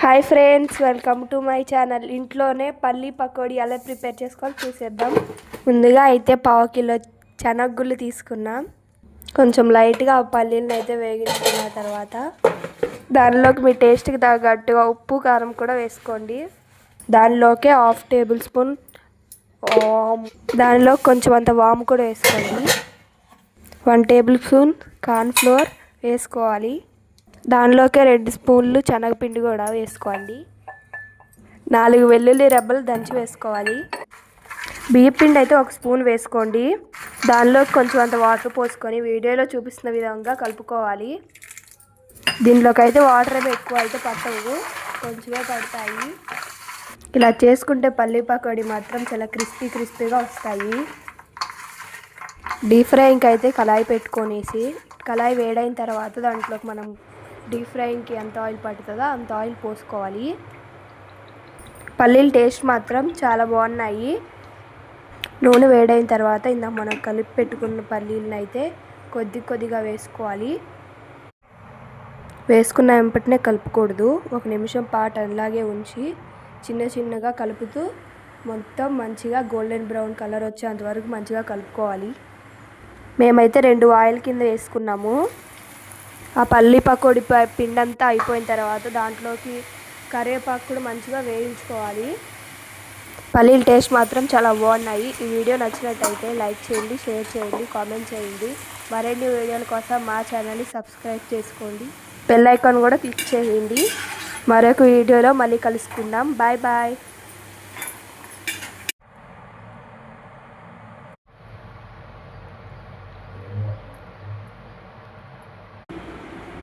Hi friends, welcome to my channel. ఇంట్లోనే పల్లి పకోడీ ఎలా ప్రిపేర్ చేసుకోవాలి చూసేద్దాం. ముందుగా అయితే పావు కిలో శనగగుళ్ళు తీసుకున్నాం. కొంచెం లైట్గా పల్లీలను అయితే వేగించుకున్న తర్వాత దానిలోకి మీ టేస్ట్కి తగ్గట్టుగా ఉప్పు కారం కూడా వేసుకోండి. దానిలోకి 1/2 టేబుల్ స్పూన్ దానిలో కొంచెం అంత వాము కూడా వేసుకోండి. 1 టేబుల్ స్పూన్ కార్న్ఫ్లోర్ వేసుకోవాలి. దానిలోకే 2 స్పూన్లు శనగపిండి కూడా వేసుకోండి. 4 వెల్లుల్లి రెబ్బలు దంచి వేసుకోవాలి. బియ్యం పిండి అయితే 1 స్పూన్ వేసుకోండి. దానిలో కొంచెం అంత వాటర్ పోసుకొని వీడియోలో చూపిస్తున్న విధంగా కలుపుకోవాలి. దీనిలోకి అయితే వాటర్ ఎక్కువ అయితే పట్టవు, కొంచెమే పడతాయి. ఇలా చేసుకుంటే పల్లి పకోడీ మాత్రం చాలా క్రిస్పీగా వస్తాయి. డీప్ ఫ్రైకి అయితే కళాయి పెట్టుకొనేసి కళాయి వేడైన తర్వాత దాంట్లోకి మనం డీప్ ఫ్రైకి ఎంత ఆయిల్ పడుతుందో అంత ఆయిల్ పోసుకోవాలి. పల్లీల టేస్ట్ మాత్రం చాలా బాగున్నాయి. నూనె వేడైన తర్వాత ఇందాక మనం కలిపి పెట్టుకున్న పల్లీలను అయితే కొద్దిగా వేసుకోవాలి. వేసుకున్న వెంటనే కలుపుకూడదు. 1 నిమిషం పాటు అలాగే ఉంచి చిన్నగా కలుపుతూ మొత్తం మంచిగా గోల్డెన్ బ్రౌన్ కలర్ వచ్చేంత వరకు మంచిగా కలుపుకోవాలి. మేమైతే 2 ఆయిల్ కింద వేసుకున్నాము. ఆ పల్లి పకోడీ పిండి అంతా అయిపోయిన తర్వాత దాంట్లోకి కరివేపాకు కూడా మంచిగా వేయించుకోవాలి. పల్లీల టేస్ట్ మాత్రం చాలా బాగున్నాయి. ఈ వీడియో నచ్చినట్టయితే లైక్ చేయండి, షేర్ చేయండి, కామెంట్ చేయండి. మరిన్ని వీడియోల కోసం మా ఛానల్ని సబ్స్క్రైబ్ చేసుకోండి. బెల్ ఐకాన్ కూడా క్లిక్ చేయండి. మరొక వీడియోలో మళ్ళీ కలుసుకుందాం. Bye bye.